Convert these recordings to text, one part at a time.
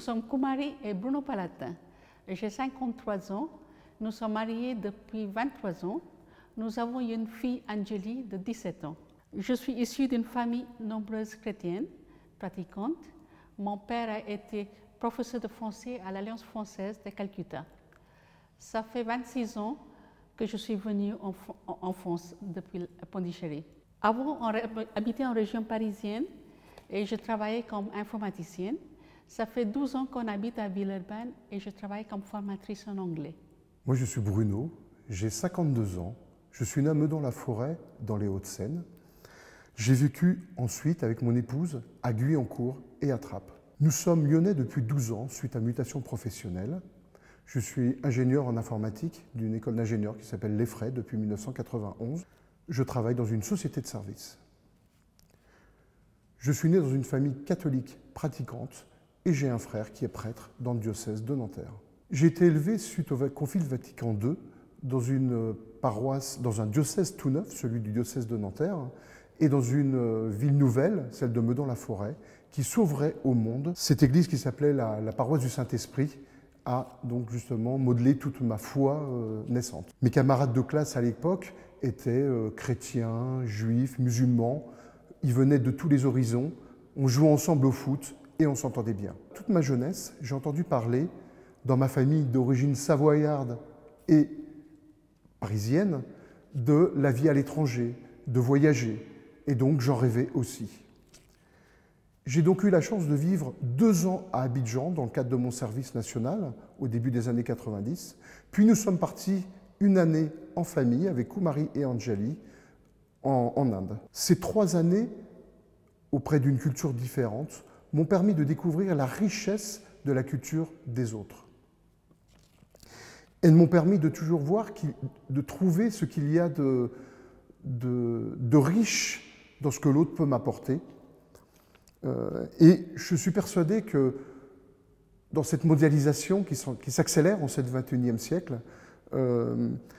Nous sommes Kumari et Bruno Palatin. J'ai 53 ans. Nous sommes mariés depuis 23 ans. Nous avons une fille, Angélie, de 17 ans. Je suis issue d'une famille nombreuse chrétienne, pratiquante. Mon père a été professeur de français à l'Alliance française de Calcutta. Ça fait 26 ans que je suis venue en France depuis Pondichéry. Avant, on habitait en région parisienne et je travaillais comme informaticienne. Ça fait 12 ans qu'on habite à Villeurbanne et je travaille comme formatrice en anglais. Moi, je suis Bruno, j'ai 52 ans. Je suis né à Meudon-la-Forêt, dans les Hauts-de-Seine. J'ai vécu ensuite avec mon épouse à Guyancourt et à Trappes. Nous sommes lyonnais depuis 12 ans suite à mutation professionnelle. Je suis ingénieur en informatique d'une école d'ingénieurs qui s'appelle l'EFRAY depuis 1991. Je travaille dans une société de services. Je suis né dans une famille catholique pratiquante et j'ai un frère qui est prêtre dans le diocèse de Nanterre. J'ai été élevé suite au Concile Vatican II dans une paroisse, dans un diocèse tout neuf, celui du diocèse de Nanterre, et dans une ville nouvelle, celle de Meudon-la-Forêt, qui s'ouvrait au monde. Cette église qui s'appelait la paroisse du Saint-Esprit a donc justement modelé toute ma foi naissante. Mes camarades de classe à l'époque étaient chrétiens, juifs, musulmans. Ils venaient de tous les horizons. On jouait ensemble au foot et on s'entendait bien. Toute ma jeunesse, j'ai entendu parler, dans ma famille d'origine savoyarde et parisienne, de la vie à l'étranger, de voyager. Et donc j'en rêvais aussi. J'ai donc eu la chance de vivre 2 ans à Abidjan dans le cadre de mon service national au début des années 90. Puis nous sommes partis une année en famille avec Kumari et Anjali en Inde. Ces 3 années auprès d'une culture différente m'ont permis de découvrir la richesse de la culture des autres. Elles m'ont permis de toujours voir, de trouver ce qu'il y a de riche dans ce que l'autre peut m'apporter. Et je suis persuadé que dans cette mondialisation qui s'accélère en ce XXIe siècle,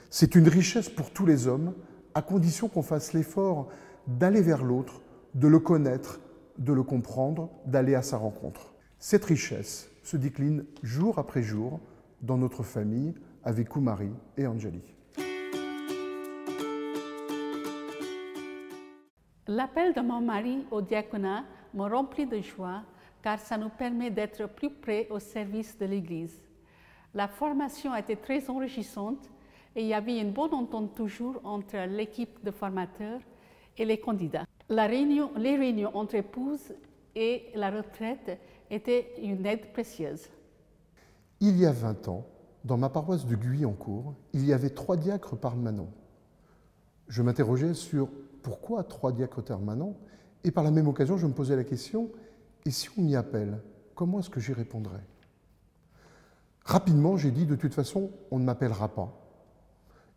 c'est une richesse pour tous les hommes, à condition qu'on fasse l'effort d'aller vers l'autre, de le connaître, de le comprendre, d'aller à sa rencontre. Cette richesse se décline jour après jour dans notre famille avec Kumari et Anjali. L'appel de mon mari au diaconat me remplit de joie car ça nous permet d'être plus près au service de l'Église. La formation a été très enrichissante et il y avait une bonne entente toujours entre l'équipe de formateurs et les candidats. Les réunions entre épouses et la retraite étaient une aide précieuse. Il y a 20 ans, dans ma paroisse de Guyancourt, il y avait 3 diacres permanents. Je m'interrogeais sur pourquoi 3 diacres permanents et par la même occasion, je me posais la question, et si on m'y appelle, comment est-ce que j'y répondrai? Rapidement, j'ai dit, de toute façon, on ne m'appellera pas.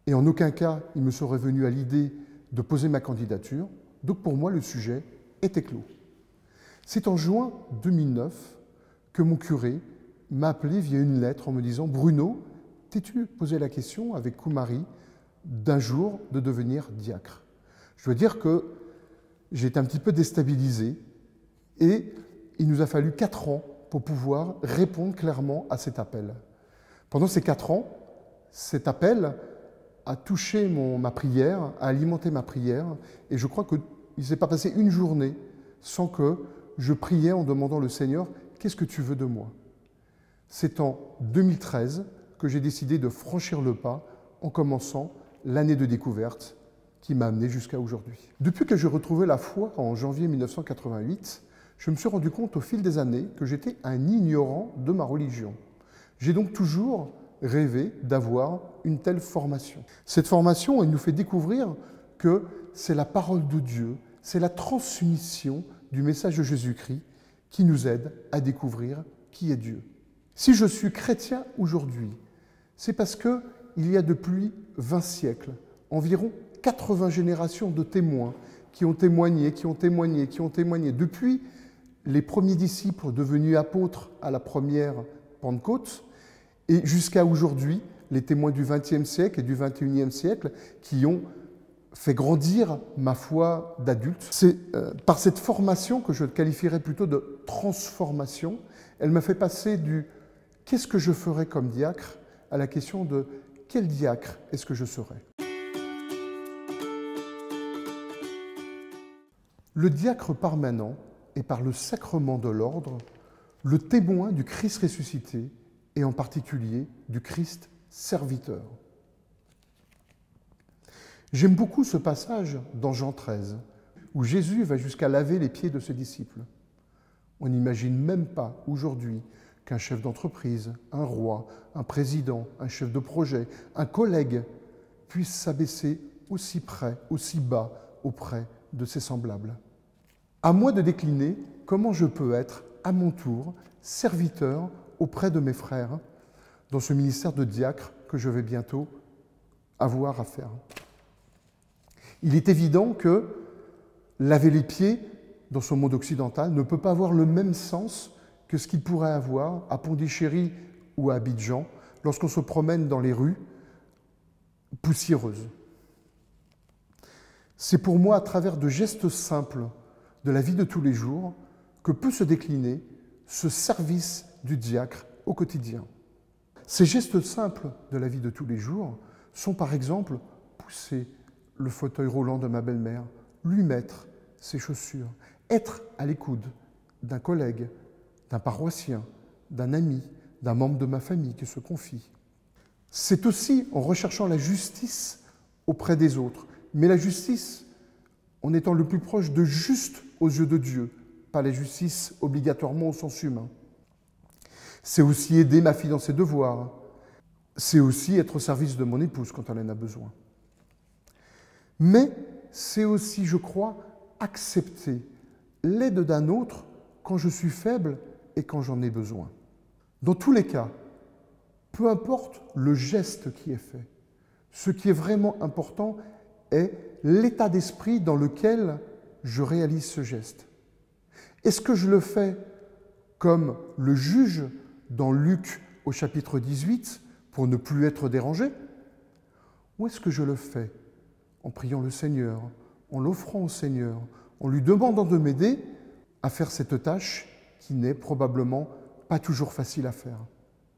Et en aucun cas, il me serait venu à l'idée de poser ma candidature. Donc pour moi, le sujet était clos. C'est en juin 2009 que mon curé m'a appelé via une lettre en me disant « Bruno, t'es-tu posé la question avec Kumari d'un jour de devenir diacre ?» Je veux dire que j'ai été un petit peu déstabilisé et il nous a fallu 4 ans pour pouvoir répondre clairement à cet appel. Pendant ces 4 ans, cet appel a touché ma prière, a alimenté ma prière et je crois qu'il ne s'est pas passé une journée sans que je priais en demandant au Seigneur « Qu'est-ce que tu veux de moi ?» C'est en 2013 que j'ai décidé de franchir le pas en commençant l'année de découverte qui m'a amené jusqu'à aujourd'hui. Depuis que j'ai retrouvé la foi en janvier 1988, je me suis rendu compte au fil des années que j'étais un ignorant de ma religion. J'ai donc toujours rêvé d'avoir une telle formation. Cette formation, elle nous fait découvrir que c'est la parole de Dieu, c'est la transmission du message de Jésus-Christ qui nous aide à découvrir qui est Dieu. Si je suis chrétien aujourd'hui, c'est parce qu'il y a depuis 20 siècles, environ 80 générations de témoins qui ont témoigné, depuis les premiers disciples devenus apôtres à la première Pentecôte et jusqu'à aujourd'hui, les témoins du XXe siècle et du XXIe siècle qui ont fait grandir ma foi d'adulte. C'est par cette formation que je qualifierais plutôt de transformation. Elle m'a fait passer du « qu'est-ce que je ferais comme diacre » à la question de « quel diacre est-ce que je serais ». Le diacre permanent est par le sacrement de l'ordre le témoin du Christ ressuscité et en particulier du Christ serviteur. J'aime beaucoup ce passage dans Jean 13, où Jésus va jusqu'à laver les pieds de ses disciples. On n'imagine même pas aujourd'hui qu'un chef d'entreprise, un roi, un président, un chef de projet, un collègue puisse s'abaisser aussi près, aussi bas auprès de ses semblables. À moi de décliner comment je peux être, à mon tour, serviteur auprès de mes frères dans ce ministère de diacre que je vais bientôt avoir à faire. Il est évident que laver les pieds dans ce monde occidental ne peut pas avoir le même sens que ce qu'il pourrait avoir à Pondichéry ou à Abidjan lorsqu'on se promène dans les rues poussiéreuses. C'est pour moi à travers de gestes simples de la vie de tous les jours que peut se décliner ce service du diacre au quotidien. Ces gestes simples de la vie de tous les jours sont par exemple pousser le fauteuil roulant de ma belle-mère, lui mettre ses chaussures, être à l'écoute d'un collègue, d'un paroissien, d'un ami, d'un membre de ma famille qui se confie. C'est aussi en recherchant la justice auprès des autres, mais la justice en étant le plus proche de juste aux yeux de Dieu, pas la justice obligatoirement au sens humain. C'est aussi aider ma fille dans ses devoirs. C'est aussi être au service de mon épouse quand elle en a besoin. Mais c'est aussi, je crois, accepter l'aide d'un autre quand je suis faible et quand j'en ai besoin. Dans tous les cas, peu importe le geste qui est fait, ce qui est vraiment important est l'état d'esprit dans lequel je réalise ce geste. Est-ce que je le fais comme le juge dans Luc au chapitre 18 pour ne plus être dérangé? Ou est-ce que je le fais en priant le Seigneur, en l'offrant au Seigneur, en lui demandant de m'aider à faire cette tâche qui n'est probablement pas toujours facile à faire?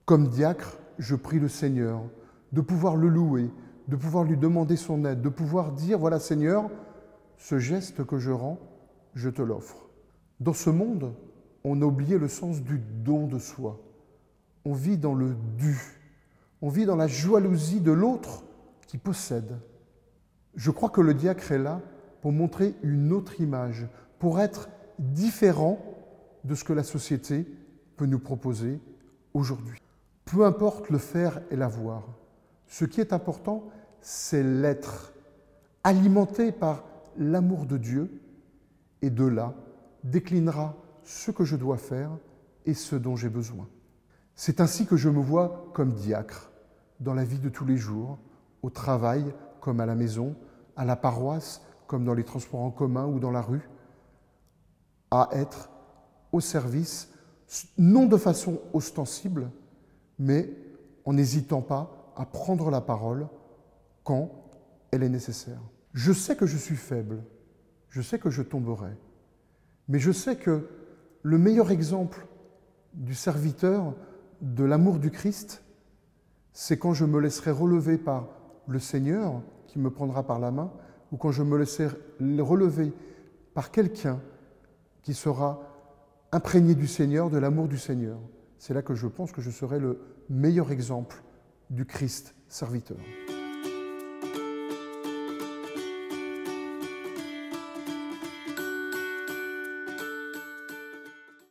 Comme diacre, je prie le Seigneur de pouvoir le louer, de pouvoir lui demander son aide, de pouvoir dire « Voilà Seigneur, ce geste que je rends, je te l'offre ». Dans ce monde, on a oublié le sens du don de soi. On vit dans le dû. On vit dans la jalousie de l'autre qui possède. Je crois que le diacre est là pour montrer une autre image, pour être différent de ce que la société peut nous proposer aujourd'hui. Peu importe le faire et l'avoir, ce qui est important, c'est l'être, alimenté par l'amour de Dieu, et de là déclinera ce que je dois faire et ce dont j'ai besoin. C'est ainsi que je me vois comme diacre, dans la vie de tous les jours, au travail comme à la maison, à la paroisse comme dans les transports en commun ou dans la rue, à être au service, non de façon ostensible, mais en n'hésitant pas à prendre la parole quand elle est nécessaire. Je sais que je suis faible, je sais que je tomberai, mais je sais que le meilleur exemple du serviteur, de l'amour du Christ, c'est quand je me laisserai relever par le Seigneur qui me prendra par la main, ou quand je me laisserai relever par quelqu'un qui sera imprégné du Seigneur, de l'amour du Seigneur. C'est là que je pense que je serai le meilleur exemple du Christ serviteur.